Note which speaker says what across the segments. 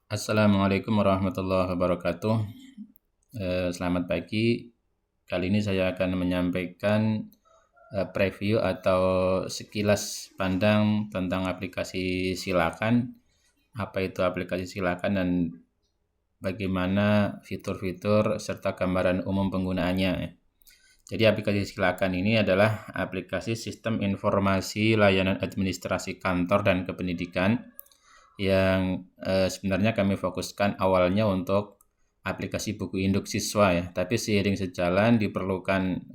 Speaker 1: Assalamualaikum warahmatullahi wabarakatuh. Selamat pagi. Kali ini saya akan menyampaikan preview atau sekilas pandang tentang aplikasi Silakan. Apa itu aplikasi Silakan dan bagaimana fitur-fitur serta gambaran umum penggunaannya. Jadi aplikasi Silakan ini adalah aplikasi sistem informasi layanan administrasi kantor dan kependidikan yang sebenarnya kami fokuskan awalnya untuk aplikasi buku induk siswa ya, tapi seiring sejalan diperlukan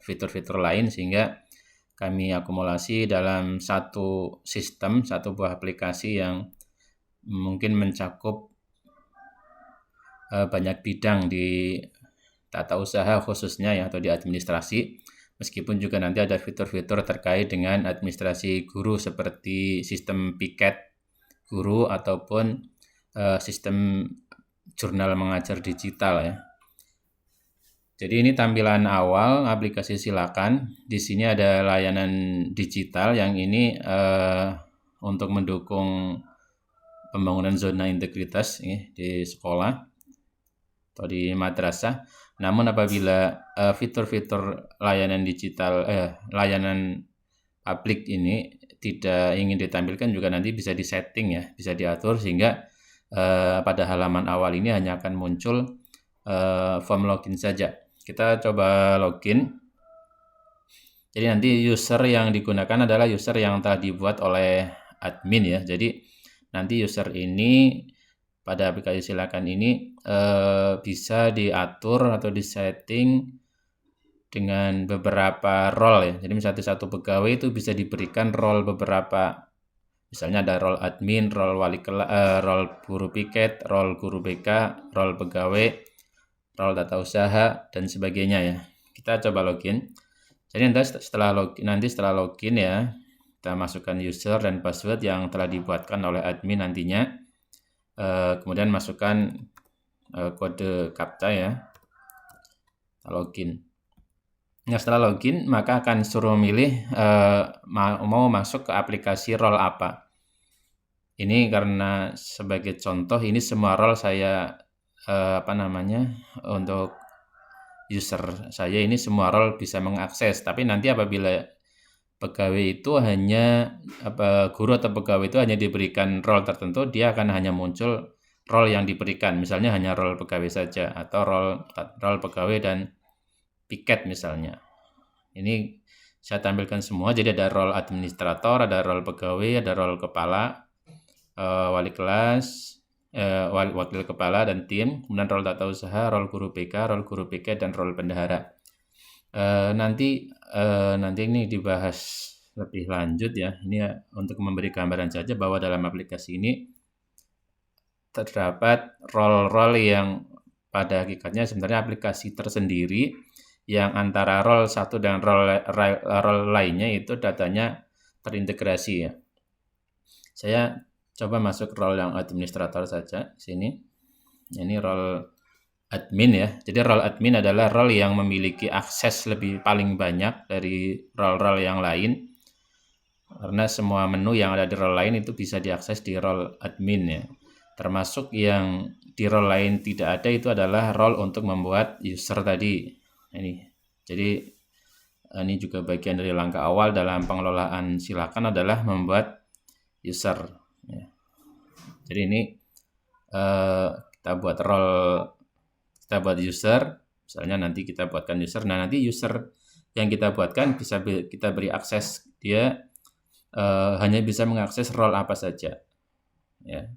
Speaker 1: fitur-fitur lain sehingga kami akumulasi dalam satu sistem, satu buah aplikasi yang mungkin mencakup banyak bidang di tata usaha khususnya ya atau di administrasi. Meskipun juga nanti ada fitur-fitur terkait dengan administrasi guru seperti sistem piket guru ataupun sistem jurnal mengajar digital ya. Jadi ini tampilan awal aplikasi Silakan. Di sini ada layanan digital yang ini untuk mendukung pembangunan zona integritas di sekolah atau di madrasah. Namun apabila fitur-fitur layanan digital layanan publik ini tidak ingin ditampilkan juga nanti bisa disetting ya, bisa diatur sehingga pada halaman awal ini hanya akan muncul form login saja. Kita coba login. Jadi nanti user yang digunakan adalah user yang telah dibuat oleh admin ya. Jadi nanti user ini pada aplikasi Silakan ini bisa diatur atau disetting dengan beberapa role ya. Jadi satu pegawai itu bisa diberikan role beberapa. Misalnya ada role admin, role wali kelas, role guru piket, role guru BK, role pegawai, role tata usaha dan sebagainya ya. Kita coba login. Jadi nanti setelah login ya, kita masukkan user dan password yang telah dibuatkan oleh admin nantinya. Kemudian masukkan kode captcha ya. Kita login. Nah, setelah login maka akan suruh milih mau masuk ke aplikasi role apa. Ini karena sebagai contoh ini semua role saya untuk user saya ini semua role bisa mengakses. Tapi nanti apabila pegawai itu hanya guru atau pegawai itu hanya diberikan role tertentu, dia akan hanya muncul role yang diberikan. Misalnya hanya role pegawai saja atau role pegawai dan piket misalnya. Ini saya tampilkan semua. Jadi ada role administrator, ada role pegawai, ada role kepala, wali kelas, wakil kepala dan tim, kemudian role tata usaha, role guru BK, role guru PK dan role bendahara. Nanti ini dibahas lebih lanjut ya. Ini untuk memberi gambaran saja bahwa dalam aplikasi ini terdapat role-role yang pada hakikatnya sebenarnya aplikasi tersendiri yang antara role satu dan role lainnya itu datanya terintegrasi ya. Saya coba masuk role yang administrator saja sini. Ini role admin ya. Jadi role admin adalah role yang memiliki akses paling banyak dari role-role yang lain. Karena semua menu yang ada di role lain itu bisa diakses di role admin ya. Termasuk yang di role lain tidak ada itu adalah role untuk membuat user tadi. Jadi ini juga bagian dari langkah awal dalam pengelolaan Silakan adalah membuat user ya. Jadi ini kita buat user, misalnya nanti kita buatkan user. Nah, nanti user yang kita buatkan bisa kita beri akses, dia hanya bisa mengakses role apa saja ya.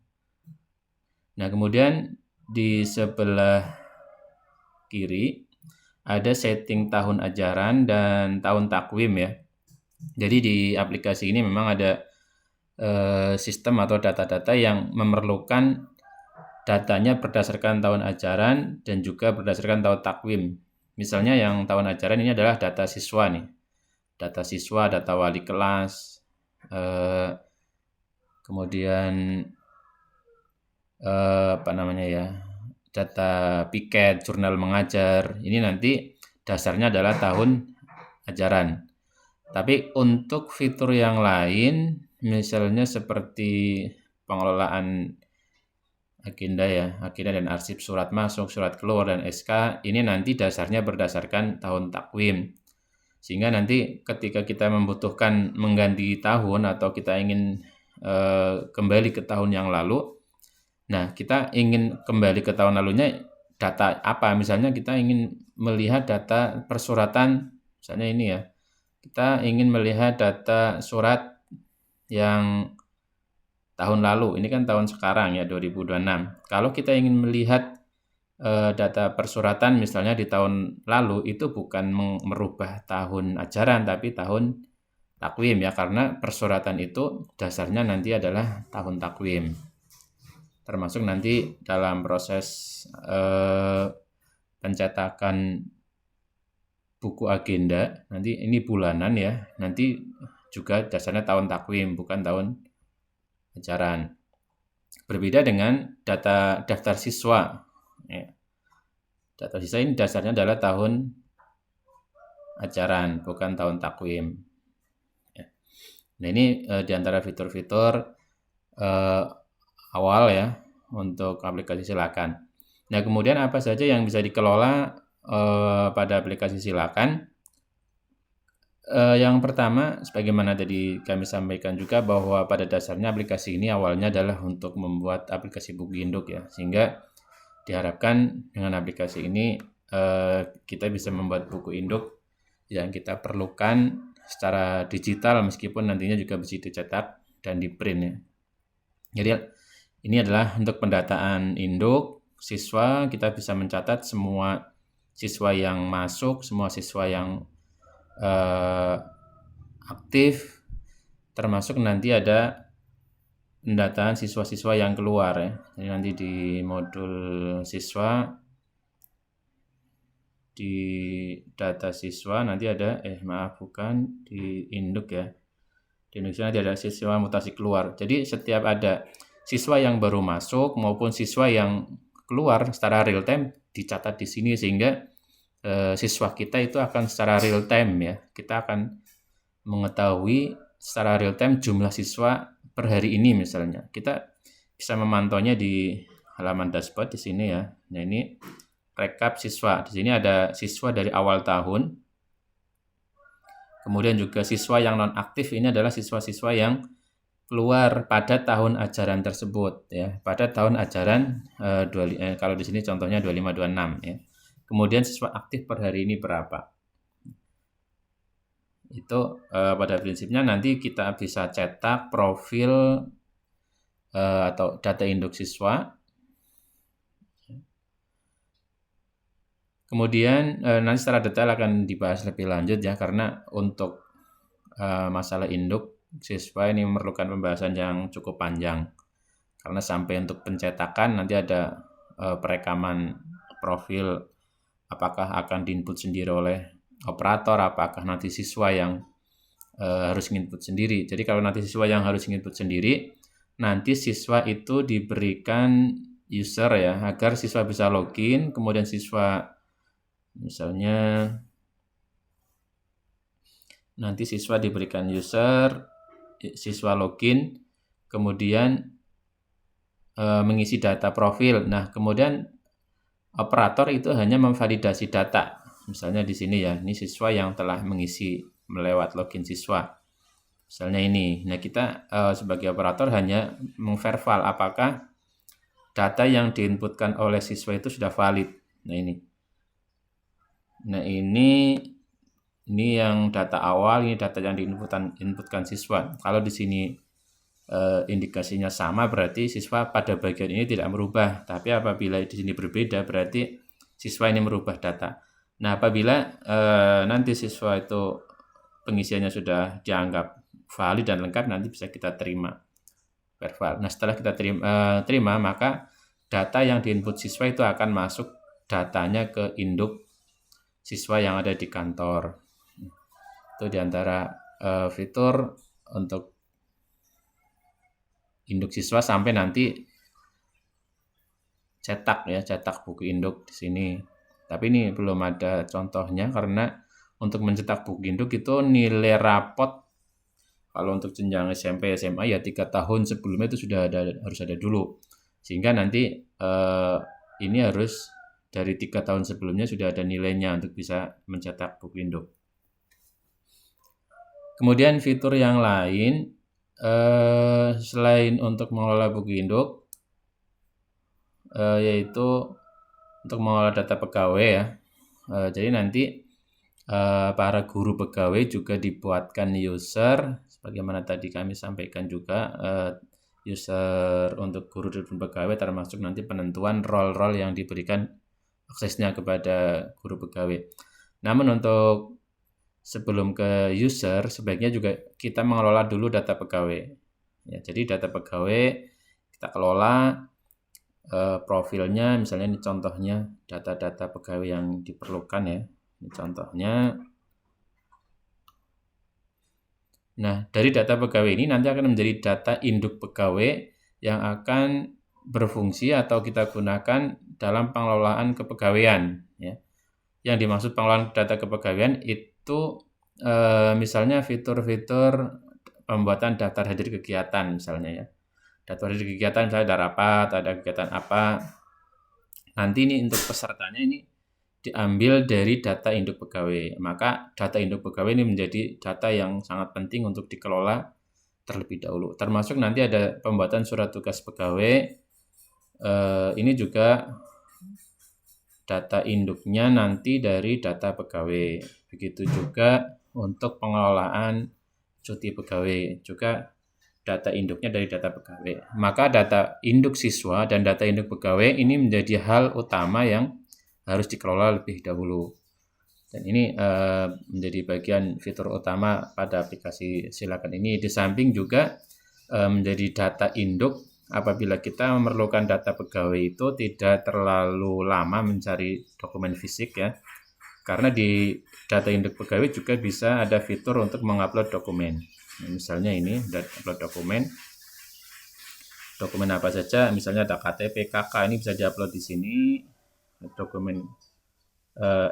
Speaker 1: Nah, kemudian di sebelah kiri ada setting tahun ajaran dan tahun takwim ya. Jadi di aplikasi ini memang ada sistem atau data-data yang memerlukan datanya berdasarkan tahun ajaran dan juga berdasarkan tahun takwim. Misalnya yang tahun ajaran ini adalah data siswa nih. Data siswa, data wali kelas, kemudian data piket, jurnal mengajar. Ini nanti dasarnya adalah tahun ajaran. Tapi untuk fitur yang lain, misalnya seperti pengelolaan agenda ya, agenda dan arsip surat masuk, surat keluar, dan SK ini nanti dasarnya berdasarkan tahun takwim. Sehingga nanti ketika kita membutuhkan mengganti tahun atau kita ingin kembali ke tahun yang lalu, nah kita ingin kembali ke tahun lalunya data apa? Misalnya kita ingin melihat data persuratan, misalnya ini ya, kita ingin melihat data surat yang tahun lalu, ini kan tahun sekarang ya 2026. Kalau kita ingin melihat data persuratan misalnya di tahun lalu, itu bukan merubah tahun ajaran tapi tahun takwim ya, karena persuratan itu dasarnya nanti adalah tahun takwim. Termasuk nanti dalam proses pencetakan buku agenda, nanti ini bulanan ya, nanti juga dasarnya tahun takwim bukan tahun ajaran. Berbeda dengan daftar siswa. Ya. Daftar siswa ini dasarnya adalah tahun ajaran, bukan tahun takwim. Ya. Nah ini diantara fitur-fitur awal ya untuk aplikasi Silakan. Nah kemudian apa saja yang bisa dikelola pada aplikasi Silakan? Yang pertama, sebagaimana tadi kami sampaikan juga bahwa pada dasarnya aplikasi ini awalnya adalah untuk membuat aplikasi buku induk ya, sehingga diharapkan dengan aplikasi ini kita bisa membuat buku induk yang kita perlukan secara digital meskipun nantinya juga bisa dicetak dan di print ya. Jadi ini adalah untuk pendataan induk siswa, kita bisa mencatat semua siswa yang masuk, semua siswa yang aktif, termasuk nanti ada pendataan siswa-siswa yang keluar ya. Jadi nanti di modul siswa, di data siswa nanti ada di induk ya. Di Indonesia nanti ada siswa mutasi keluar. Jadi setiap ada siswa yang baru masuk maupun siswa yang keluar secara real time dicatat di sini, sehingga siswa kita itu akan secara real time ya, kita akan mengetahui secara real time jumlah siswa per hari ini misalnya. Kita bisa memantaunya di halaman dashboard di sini ya. Nah ini rekap siswa. Di sini ada siswa dari awal tahun. Kemudian juga siswa yang non aktif ini adalah siswa-siswa yang keluar pada tahun ajaran tersebut ya. Pada tahun ajaran kalau di sini contohnya 2526 ya. Kemudian siswa aktif per hari ini berapa? Itu pada prinsipnya nanti kita bisa cetak profil atau data induk siswa. Kemudian nanti secara detail akan dibahas lebih lanjut ya, karena untuk masalah induk siswa ini memerlukan pembahasan yang cukup panjang. Karena sampai untuk pencetakan nanti ada perekaman profil, apakah akan diinput sendiri oleh operator, apakah nanti siswa yang harus input sendiri. Jadi kalau nanti siswa yang harus input sendiri, nanti siswa itu diberikan user ya, agar siswa bisa login, kemudian siswa misalnya nanti siswa diberikan user, siswa login, kemudian mengisi data profil. Nah, kemudian operator itu hanya memvalidasi data. Misalnya di sini ya, ini siswa yang telah mengisi melewat login siswa. Misalnya ini. Nah, kita sebagai operator hanya mengverifal apakah data yang diinputkan oleh siswa itu sudah valid. Nah, ini. Nah, ini yang data awal, ini data yang diinputkan siswa. Kalau di sini indikasinya sama, berarti siswa pada bagian ini tidak merubah. Tapi apabila di sini berbeda, berarti siswa ini merubah data. Nah, apabila nanti siswa itu pengisiannya sudah dianggap valid dan lengkap, nanti bisa kita terima verbal. Nah, setelah kita terima, maka data yang diinput siswa itu akan masuk datanya ke induk siswa yang ada di kantor. Itu diantara fitur untuk induk siswa sampai nanti cetak buku induk di sini. Tapi ini belum ada contohnya, karena untuk mencetak buku induk itu nilai rapot kalau untuk jenjang SMP SMA ya 3 tahun sebelumnya itu sudah harus ada dulu. Sehingga nanti ini harus dari 3 tahun sebelumnya sudah ada nilainya untuk bisa mencetak buku induk. Kemudian fitur yang lain selain untuk mengelola buku induk, yaitu untuk mengelola data pegawai ya. Jadi nanti para guru pegawai juga dibuatkan user, sebagaimana tadi kami sampaikan juga, user untuk guru dan pegawai termasuk nanti penentuan role-role yang diberikan aksesnya kepada guru pegawai. Namun untuk sebelum ke user, sebaiknya juga kita mengelola dulu data pegawai. Ya, jadi data pegawai kita kelola profilnya, misalnya ini contohnya data-data pegawai yang diperlukan ya. Ini contohnya. Nah, dari data pegawai ini nanti akan menjadi data induk pegawai yang akan berfungsi atau kita gunakan dalam pengelolaan kepegawaian ya. Yang dimaksud pengelolaan data kepegawaian itu misalnya fitur-fitur pembuatan daftar hadir kegiatan misalnya ya. Daftar hadir kegiatan misalnya ada rapat, ada kegiatan apa. Nanti ini untuk pesertanya ini diambil dari data induk pegawai. Maka data induk pegawai ini menjadi data yang sangat penting untuk dikelola terlebih dahulu. Termasuk nanti ada pembuatan surat tugas pegawai. Ini juga data induknya nanti dari data pegawai. Begitu juga untuk pengelolaan cuti pegawai, juga data induknya dari data pegawai. Maka data induk siswa dan data induk pegawai ini menjadi hal utama yang harus dikelola lebih dahulu. Dan ini menjadi bagian fitur utama pada aplikasi Silakan ini. Di samping juga menjadi data induk apabila kita memerlukan data pegawai itu tidak terlalu lama mencari dokumen fisik ya. Karena di data induk pegawai juga bisa ada fitur untuk mengupload dokumen. Nah, misalnya ini upload dokumen. Dokumen apa saja, misalnya ada KTP, KK, ini bisa diupload di sini. Dokumen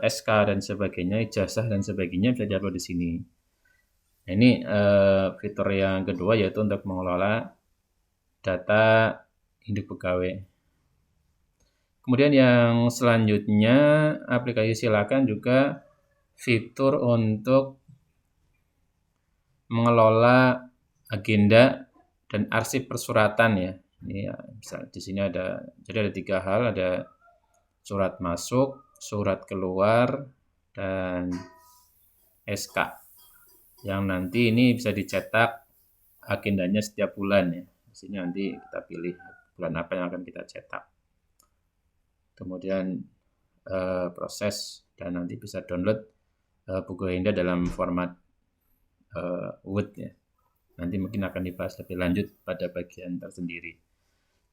Speaker 1: SK dan sebagainya, ijazah dan sebagainya bisa diupload di sini. Nah, ini fitur yang kedua yaitu untuk mengelola data induk pegawai. Kemudian yang selanjutnya aplikasi Silakan juga fitur untuk mengelola agenda dan arsip persuratan ya. Ini ya, misalnya di sini jadi ada 3 hal, ada surat masuk, surat keluar, dan SK. Yang nanti ini bisa dicetak agendanya setiap bulan ya. Di sini nanti kita pilih bulan apa yang akan kita cetak. Kemudian proses dan nanti bisa download buku agenda dalam format Word ya. Nanti mungkin akan dibahas lebih lanjut pada bagian tersendiri.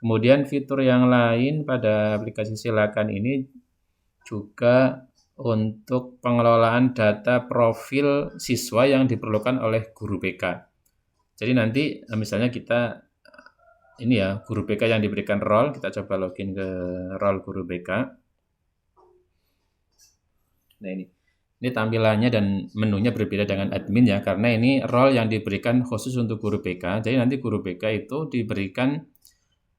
Speaker 1: Kemudian fitur yang lain pada aplikasi Silakan ini juga untuk pengelolaan data profil siswa yang diperlukan oleh guru BK. Jadi nanti misalnya kita ini ya, guru BK yang diberikan role, kita coba login ke role guru BK. Nah ini tampilannya dan menunya berbeda dengan admin ya, karena ini role yang diberikan khusus untuk guru BK. Jadi nanti guru BK itu diberikan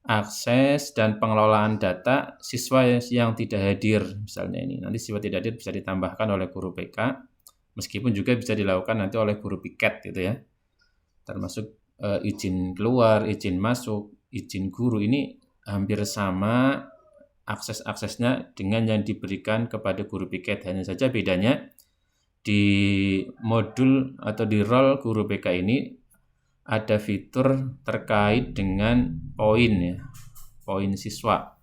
Speaker 1: akses dan pengelolaan data siswa yang tidak hadir misalnya ini. Nanti siswa tidak hadir bisa ditambahkan oleh guru BK, meskipun juga bisa dilakukan nanti oleh guru piket gitu ya. Termasuk izin keluar, izin masuk, izin guru ini hampir sama akses-aksesnya dengan yang diberikan kepada guru piket. Hanya saja bedanya di modul atau di role guru BK ini ada fitur terkait dengan poin ya, poin siswa.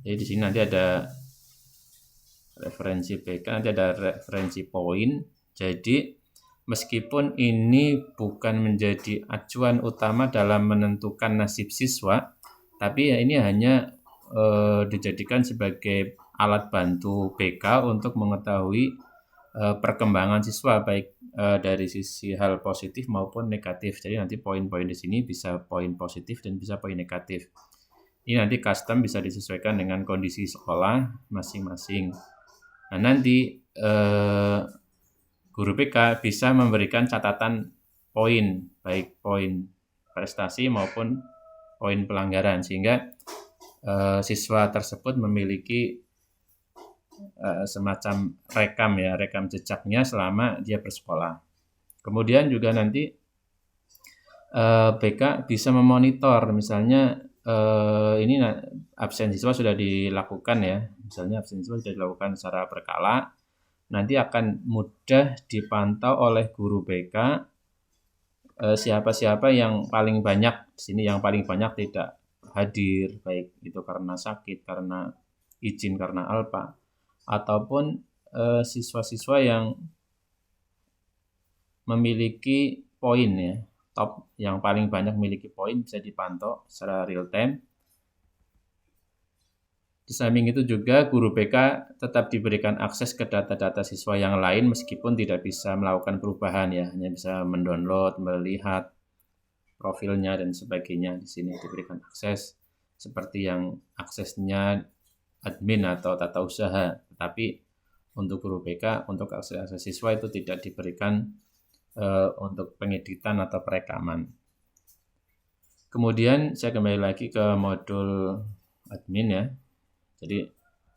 Speaker 1: Jadi di sini nanti ada referensi BK, nanti ada referensi poin. Jadi meskipun ini bukan menjadi acuan utama dalam menentukan nasib siswa, tapi ya ini hanya dijadikan sebagai alat bantu BK untuk mengetahui perkembangan siswa baik dari sisi hal positif maupun negatif. Jadi nanti poin-poin di sini bisa poin positif dan bisa poin negatif. Ini nanti custom bisa disesuaikan dengan kondisi sekolah masing-masing. Nah nanti guru BK bisa memberikan catatan poin, baik poin prestasi maupun poin pelanggaran, sehingga siswa tersebut memiliki semacam rekam jejaknya selama dia bersekolah. Kemudian juga nanti BK bisa memonitor, misalnya ini absen siswa sudah dilakukan ya, misalnya absen siswa sudah dilakukan secara berkala, nanti akan mudah dipantau oleh guru BK siapa-siapa yang paling banyak di sini, yang paling banyak tidak hadir, baik itu karena sakit, karena izin, karena alpa, ataupun siswa-siswa yang memiliki poin ya, top yang paling banyak memiliki poin bisa dipantau secara real time. Di samping itu juga guru BK tetap diberikan akses ke data-data siswa yang lain meskipun tidak bisa melakukan perubahan ya, hanya bisa mendownload, melihat profilnya dan sebagainya. Di sini diberikan akses seperti yang aksesnya admin atau tata usaha, tetapi untuk guru BK, untuk akses siswa itu tidak diberikan untuk pengeditan atau perekaman. Kemudian saya kembali lagi ke modul admin ya. Jadi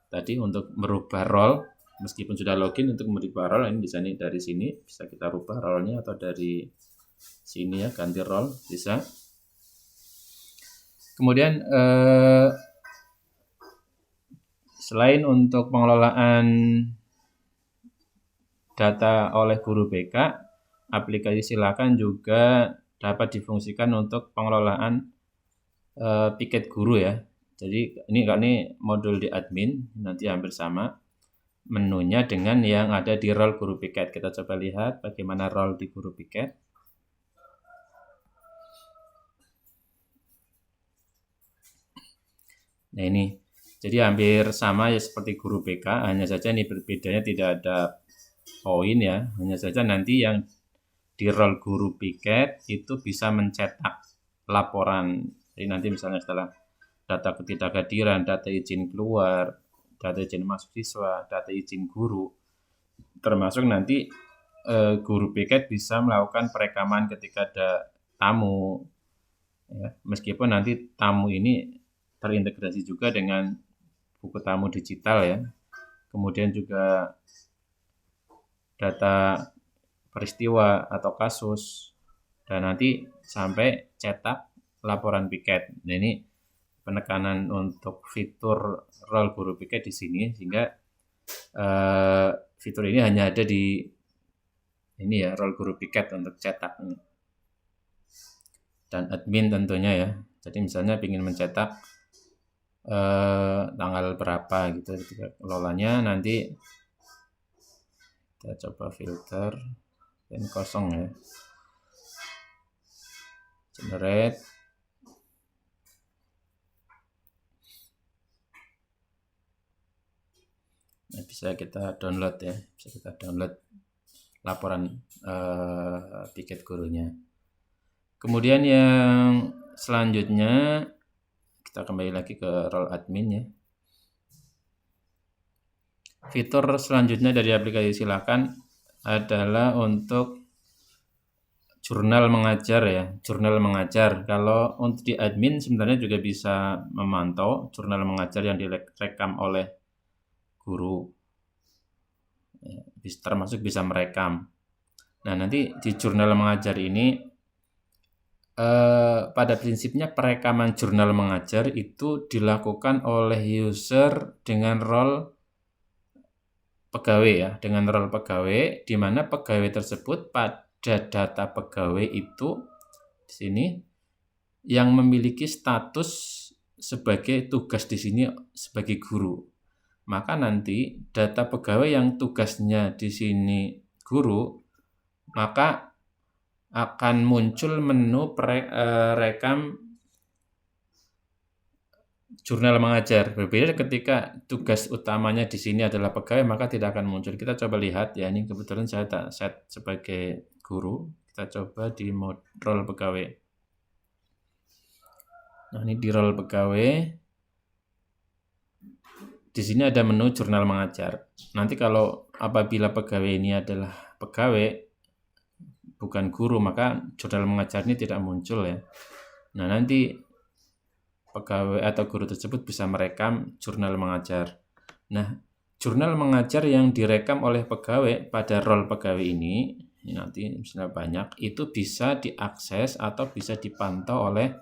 Speaker 1: tadi untuk merubah role, meskipun sudah login, untuk merubah role ini bisa nih, dari sini bisa kita rubah role-nya, atau dari sini ya, ganti role bisa. Kemudian selain untuk pengelolaan data oleh guru BK, aplikasi Silakan juga dapat difungsikan untuk pengelolaan piket guru ya. Jadi ini modul di admin, nanti hampir sama menunya dengan yang ada di role guru piket. Kita coba lihat bagaimana role di guru piket. Nah ini, jadi hampir sama ya seperti guru BK, hanya saja ini berbedanya tidak ada poin ya, hanya saja nanti yang di role guru piket itu bisa mencetak laporan. Jadi nanti misalnya setelah data ketidakhadiran, data izin keluar, data izin masuk siswa, data izin guru, termasuk nanti guru piket bisa melakukan perekaman ketika ada tamu ya, meskipun nanti tamu ini terintegrasi juga dengan buku tamu digital ya, kemudian juga data peristiwa atau kasus, dan nanti sampai cetak laporan piket. Nah ini penekanan untuk fitur role guru piket di sini, sehingga fitur ini hanya ada di ini ya, role guru piket untuk cetak dan admin tentunya ya. Jadi misalnya ingin mencetak tanggal berapa gitu ketika kelolanya, nanti kita coba filter dan kosong ya, generate. Nah, bisa kita download ya, bisa kita download laporan piket gurunya. Kemudian yang selanjutnya kita kembali lagi ke role admin ya. Fitur selanjutnya dari aplikasi Silakan adalah untuk jurnal mengajar ya, jurnal mengajar. Kalau untuk di admin sebenarnya juga bisa memantau jurnal mengajar yang direkam oleh guru, ya, termasuk bisa merekam. Nah nanti di jurnal mengajar ini pada prinsipnya perekaman jurnal mengajar itu dilakukan oleh user dengan role pegawai ya, dengan role pegawai, di mana pegawai tersebut pada data pegawai itu di sini yang memiliki status sebagai tugas di sini sebagai guru. Maka nanti data pegawai yang tugasnya di sini guru, maka akan muncul menu rekam jurnal mengajar. Berbeda ketika tugas utamanya di sini adalah pegawai, maka tidak akan muncul. Kita coba lihat ya, ini kebetulan saya tak set sebagai guru. Kita coba di mode role pegawai. Nah, ini di role pegawai. Di sini ada menu jurnal mengajar. Nanti kalau apabila pegawai ini adalah pegawai bukan guru, maka jurnal mengajar ini tidak muncul ya. Nah, nanti pegawai atau guru tersebut bisa merekam jurnal mengajar. Nah, jurnal mengajar yang direkam oleh pegawai pada role pegawai ini nanti misalnya banyak, itu bisa diakses atau bisa dipantau oleh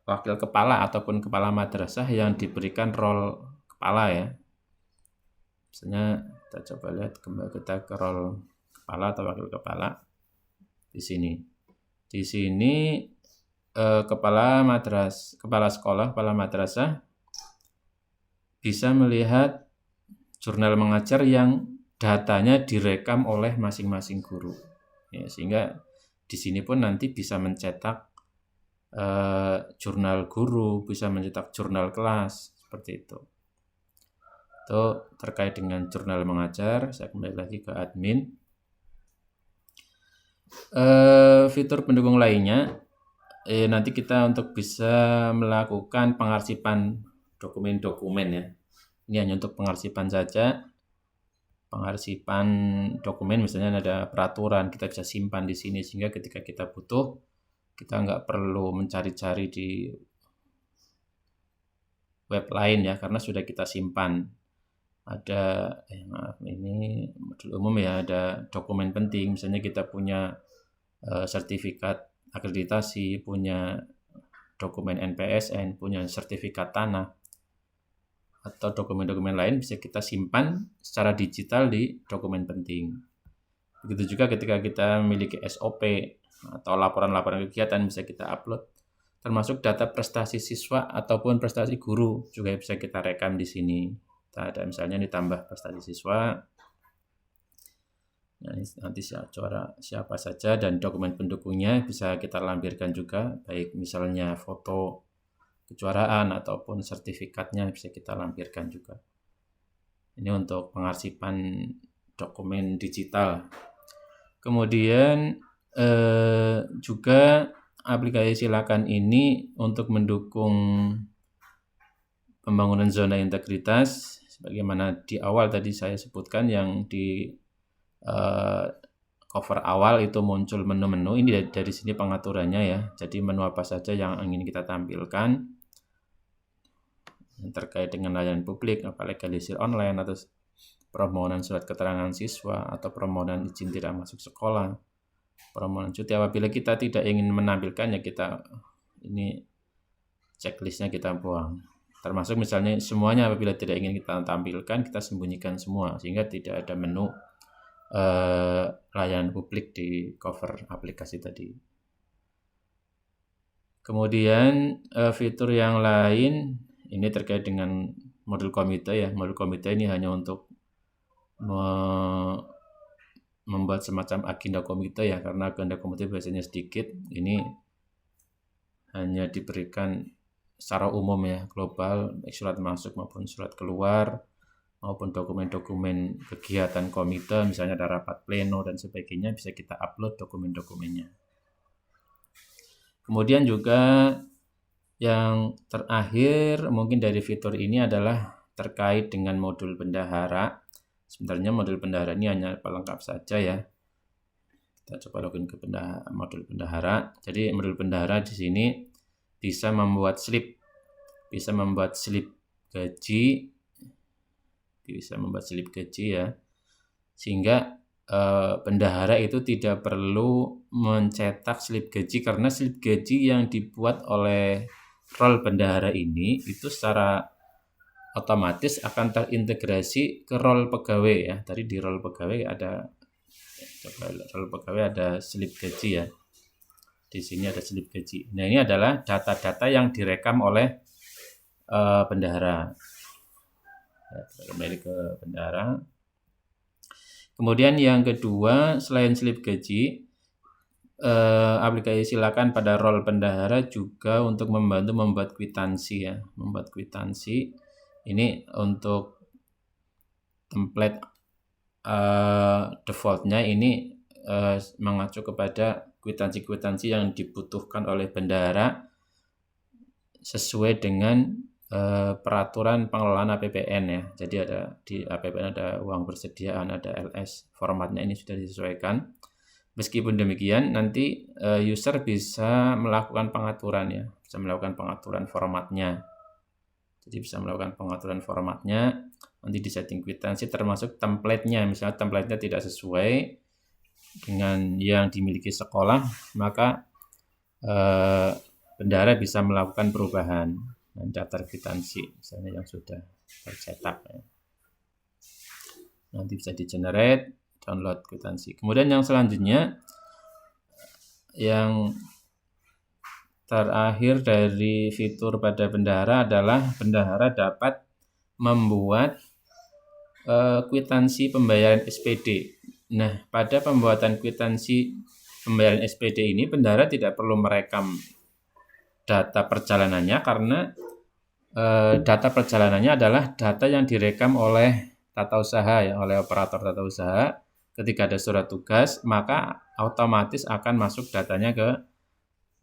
Speaker 1: wakil kepala ataupun kepala madrasah yang diberikan role kepala ya. Misalnya kita coba lihat kembali kita ke role kepala atau wakil kepala di sini. Di sini kepala sekolah, kepala madrasah bisa melihat jurnal mengajar yang datanya direkam oleh masing-masing guru. Ya, sehingga di sini pun nanti bisa mencetak jurnal guru, bisa mencetak jurnal kelas, seperti itu. Itu terkait dengan jurnal mengajar. Saya kembali lagi ke admin. Fitur pendukung lainnya, nanti kita untuk bisa melakukan pengarsipan dokumen-dokumen ya. Ini hanya untuk pengarsipan saja. Pengarsipan dokumen misalnya ada peraturan, kita bisa simpan di sini sehingga ketika kita butuh, kita nggak perlu mencari-cari di web lain ya, karena sudah kita simpan. Ada ini modul umum ya, ada dokumen penting, misalnya kita punya sertifikat akreditasi, punya dokumen NPSN, punya sertifikat tanah, atau dokumen-dokumen lain bisa kita simpan secara digital di dokumen penting. Begitu juga ketika kita memiliki SOP atau laporan-laporan kegiatan bisa kita upload, termasuk data prestasi siswa ataupun prestasi guru juga bisa kita rekam di sini. Kita ada misalnya ditambah prestasi siswa, nah, nanti siapa saja dan dokumen pendukungnya bisa kita lampirkan juga, baik misalnya foto kejuaraan ataupun sertifikatnya bisa kita lampirkan juga. Ini untuk pengarsipan dokumen digital. Kemudian juga aplikasi Silakan ini untuk mendukung pembangunan zona integritas, sebagaimana di awal tadi saya sebutkan yang di cover awal itu muncul menu-menu. Ini dari sini pengaturannya ya. Jadi menu apa saja yang ingin kita tampilkan yang terkait dengan layanan publik, apa legalisir online atau permohonan surat keterangan siswa atau permohonan izin tidak masuk sekolah, permohonan cuti. Apabila kita tidak ingin menampilkannya, kita ini checklistnya kita buang. Termasuk misalnya semuanya apabila tidak ingin kita tampilkan, kita sembunyikan semua sehingga tidak ada menu layanan publik di cover aplikasi tadi. Kemudian fitur yang lain ini terkait dengan modul komite ya. Modul komite ini hanya untuk membuat semacam agenda komite ya, karena agenda komite biasanya sedikit. Ini hanya diberikan secara umum ya, global, baik surat masuk maupun surat keluar, maupun dokumen-dokumen kegiatan komite, misalnya ada rapat pleno dan sebagainya, bisa kita upload dokumen-dokumennya. Kemudian juga yang terakhir mungkin dari fitur ini adalah terkait dengan modul bendahara. Sebenarnya modul bendahara ini hanya pelengkap saja ya. Kita coba login ke modul bendahara. Jadi modul bendahara di sini bisa membuat slip gaji, ya, sehingga bendahara itu tidak perlu mencetak slip gaji, karena slip gaji yang dibuat oleh role bendahara ini itu secara otomatis akan terintegrasi ke role pegawai ya. Tadi di role pegawai ada slip gaji ya. Di sini ada slip gaji. Nah, ini adalah data-data yang direkam oleh bendahara. Kembali ke bendahara. Kemudian yang kedua, selain slip gaji, aplikasi Silakan pada role bendahara juga untuk membantu membuat kwitansi ya. Membuat kwitansi ini untuk template defaultnya ini mengacu kepada kwitansi-kwitansi yang dibutuhkan oleh bendahara sesuai dengan peraturan pengelolaan APBN ya. Jadi ada di APBN ada uang persediaan, ada LS, formatnya ini sudah disesuaikan. Meskipun demikian, nanti user bisa melakukan pengaturan ya, bisa melakukan pengaturan formatnya. Jadi bisa melakukan pengaturan formatnya, nanti di setting kwitansi termasuk template-nya. Misalnya template-nya tidak sesuai dengan yang dimiliki sekolah, maka bendahara bisa melakukan perubahan dan daftar kwitansi misalnya yang sudah tercetak ya. Nanti bisa di-generate, download kwitansi. Kemudian yang selanjutnya, yang terakhir dari fitur pada bendahara adalah bendahara dapat membuat kwitansi pembayaran SPD. Nah, pada pembuatan kwitansi pembayaran SPD ini bendahara tidak perlu merekam data perjalanannya karena data perjalanannya adalah data yang direkam oleh tata usaha ya, oleh operator tata usaha. Ketika ada surat tugas, maka otomatis akan masuk datanya ke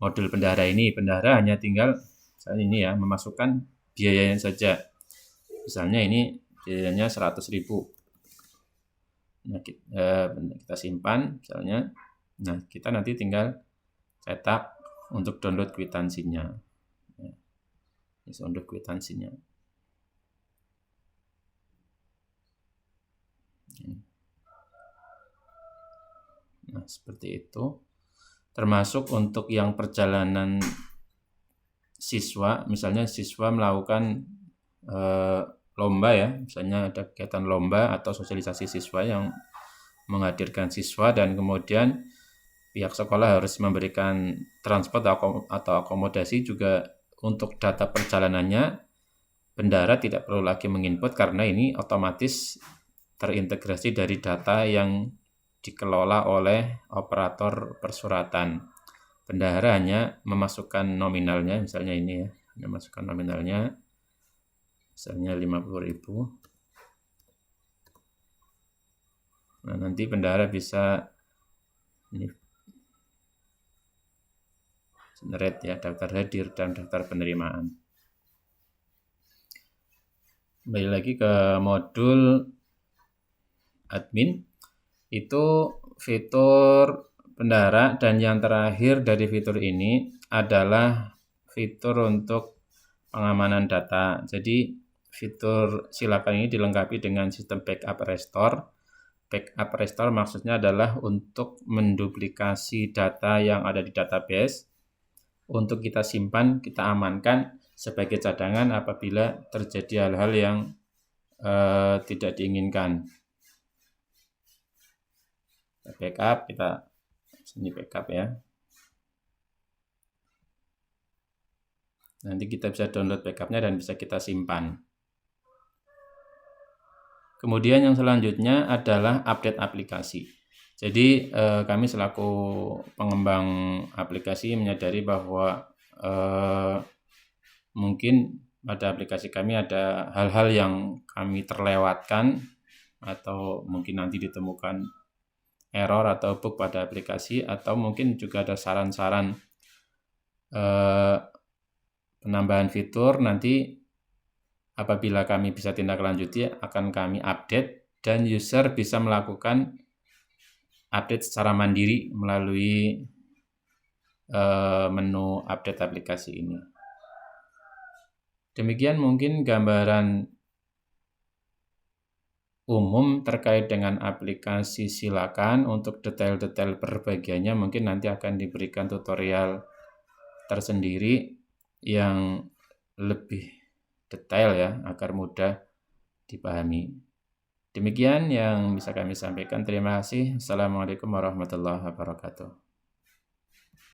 Speaker 1: modul bendahara ini. Bendahara hanya tinggal misalnya ini ya, memasukkan biayanya saja. Misalnya ini biayanya 100.000. Nah, kita simpan misalnya. Nah, kita nanti tinggal cetak untuk download kwitansinya. Ya, bisa download kwitansinya. Nah, seperti itu. Termasuk untuk yang perjalanan siswa, misalnya siswa melakukan lomba ya, misalnya ada kegiatan lomba atau sosialisasi siswa yang menghadirkan siswa dan kemudian pihak sekolah harus memberikan transport atau akomodasi juga. Untuk data perjalanannya bendahara tidak perlu lagi menginput karena ini otomatis terintegrasi dari data yang dikelola oleh operator persuratan. Bendahara hanya memasukkan nominalnya, misalnya ini ya, memasukkan nominalnya, misalnya 50.000. Nah, nanti bendahara bisa ini generate ya, daftar hadir dan daftar penerimaan. Kembali lagi ke modul admin, itu fitur bendahara, dan yang terakhir dari fitur ini adalah fitur untuk pengamanan data. Jadi fitur silakan ini dilengkapi dengan sistem backup restore. Backup restore maksudnya adalah untuk menduplikasi data yang ada di database untuk kita simpan, kita amankan sebagai cadangan apabila terjadi hal-hal yang tidak diinginkan. Backup, kita sini backup ya. Nanti kita bisa download backupnya dan bisa kita simpan. Kemudian yang selanjutnya adalah update aplikasi. Jadi kami selaku pengembang aplikasi menyadari bahwa mungkin pada aplikasi kami ada hal-hal yang kami terlewatkan atau mungkin nanti ditemukan error atau bug pada aplikasi, atau mungkin juga ada saran-saran penambahan fitur. Nanti apabila kami bisa tindak lanjuti akan kami update dan user bisa melakukan update secara mandiri melalui menu update aplikasi ini. Demikian mungkin gambaran umum terkait dengan aplikasi Silakan. Untuk detail-detail perbagiannya mungkin nanti akan diberikan tutorial tersendiri yang lebih detail ya, agar mudah dipahami. Demikian yang bisa kami sampaikan. Terima kasih. Assalamualaikum warahmatullahi wabarakatuh.